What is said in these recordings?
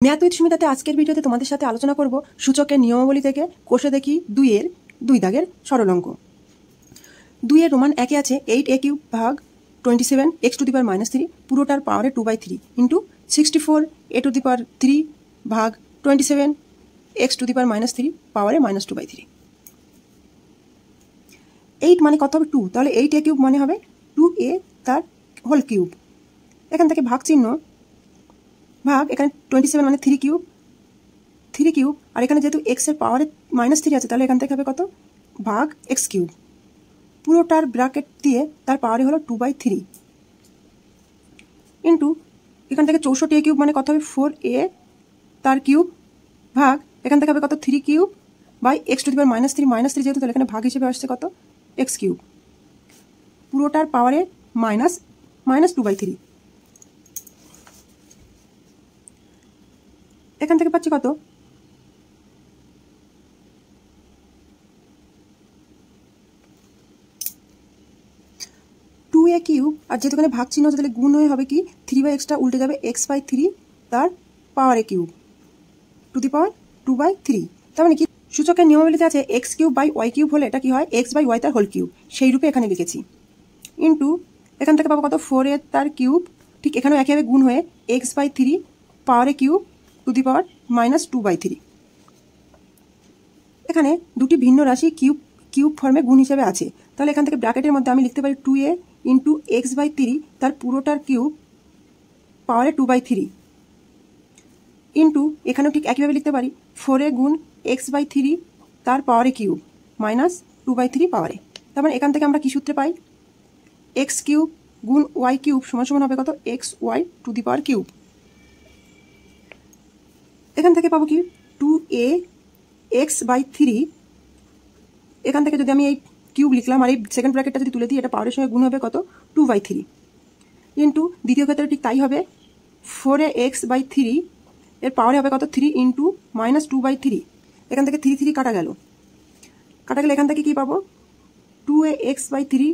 Math with সুমিতাতে আজকের ভিডিওতে তোমাদের সাথে আলোচনা করব সূচকের নিয়মাবলী থেকে কোষে দেখি 2 এর 2 দাগের সরল অঙ্ক। 2 এর রোমান একে আছে 8a³ ভাগ 27 x⁻³ পুরোটার পাওয়ারে 2/3 ইন্টু 64a⁻³ ভাগ 27 x⁻³ পাওয়ারে -2/3। 8 মানে কত হবে 2, তাহলে 8a³ মানে হবে 2a তার হোল কিউব। এখান থেকে ভাগ চিহ্ন ভাগ, এখানে 27 মানে 3 কিউব, আর এখানে যেহেতু x এর পাওয়ারে -3 আছে তাহলে এখান থেকে হবে কত ভাগ x³ পুরোটার ব্র্যাকেট দিয়ে তার পাওয়ারে হলো 2/3 ইন্টু এখান থেকে 64a³ মানে কত হবে 4a তার কিউব ভাগ এখান থেকে হবে কত 3³ বাই x⁻³ যেহেতু তাহলে এখানে ভাগ হিসেবে আসছে কত x³ পুরোটার পাওয়ারে -2/3। এখান থেকে পাচ্ছি কত 2a³ আর যেহেতু এখানে ভাগ চিহ্ন তাহলে গুণ হয়ে হবে কি 3/x উল্টে যাবে x/3 তার পাওয়ারে কিউব টু দি পাওয়ার 2/3। তার মানে কি সূচকের নিয়মাবলীতে আছে x³ বাই y³ হলে এটা কি হয় x/y তার হোল কিউব, সেই রূপে এখানে লিখেছি। ইন্টু এখান থেকে পাবো কত 4a তার কিউব, ঠিক এখানেও একইভাবে গুণ হয়ে x/3 পাওয়ারে কিউব টু দি পাওয়ার -2/3। এখানে দুটি ভিন্ন রাশি কিউব ফর্মে গুণ হিসেবে আছে, তাহলে এখান থেকে ব্র্যাকেটের মধ্যে আমি লিখতে পারি 2a ইন্টু x/3 তার পুরোটার কিউব পাওয়ারে 2/3 ইন্টু এখানেও ঠিক একইভাবে লিখতে পারি 4a গুণ x/3 তার পাওয়ারে কিউব -2/3 পাওয়ারে। তার মানে এখান থেকে আমরা কি সূত্রে পাই x³ গুণ y³ সমান হবে কত xy two the power cube. এখান থেকে পাবো কি 2a x/3, এখান থেকে যদি আমি এই কিউব লিখলাম আর এই সেকেন্ড ব্র্যাকেটটা যদি তুলে দিই এটা পাওয়ারের সঙ্গে গুণ হবে কত 2/3 ইন্টু দ্বিতীয় ক্ষেত্রে ঠিক তাই হবে 4a x/3 এর পাওয়ারে হবে কত 3 ইন্টু -2/3। এখান থেকে 3 কাটা গেল এখান থেকে কি পাবো 2a x/3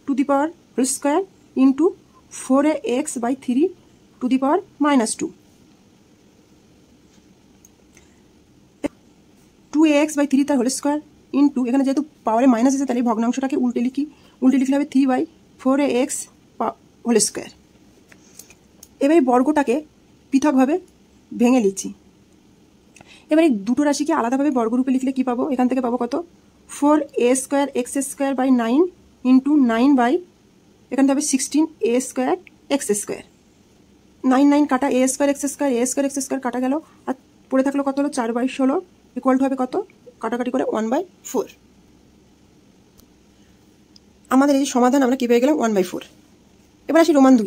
to the power whole square into 4a x/3 to the power -2। 2ax/3 তার হোল স্কোয়ার ইন্টু এখানে যেহেতু পাওয়ারে মাইনাস আছে তাহলে ভগ্নাংশটাকে উল্টে লিখলে হবে 3/4ax হোল স্কোয়ার। এবার এই বর্গটাকে পৃথকভাবে ভেঙে লিখছি। এবার এই দুটো রাশিকে আলাদাভাবে বর্গরূপে লিখলে কি পাবো, এখান থেকে পাবো কত 4a² x²/9 ইন্টু 9 এখান থেকে হবে 16a² x²। 9 কাটা a² x² কাটা গেল আর পড়ে থাকলো কত হলো 4/16 ইকুয়াল টু হবে কত কাটাকাটি করে 1/4। আমাদের এই সমাধান আমরা কি পেয়ে গেলাম 1/4। এবার আসি রোমান 2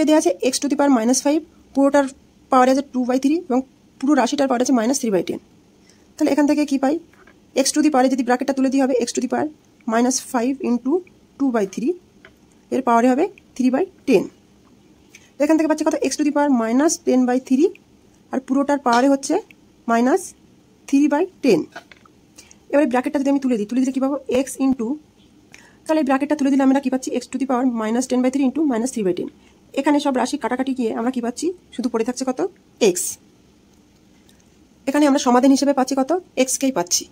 এ দেওয়া আছে x⁻5 পুরোটার পাওয়ারে আছে 2/3 এবং পুরো রাশিটার পাওয়ার আছে -3/10। তাহলে এখান থেকে কি পাই x⁻, যদি ব্র্যাকেটটা তুলে দিই হবে x⁻5 ইন্টু 2/3 এর পাওয়ারে হবে 3/10। এখান থেকে পাচ্ছি কত x⁻−10/3 আর পুরোটার পাওয়ারে হচ্ছে -3/10। এবারে ব্র্যাকেটটা যদি আমি তুলে দিলে কি পাবো x ইন্টু, তাহলে এই ব্র্যাকেটটা তুলে দিলে আমরা কি পাচ্ছি x⁻−10/3 ইন্টু -3/10। এখানে সব রাশি কাটাকাটি গিয়ে আমরা কি পাচ্ছি শুধু পড়ে থাকছে কত x। এখানে আমরা সমাধান হিসেবে পাচ্ছি কত x কেই পাচ্ছি।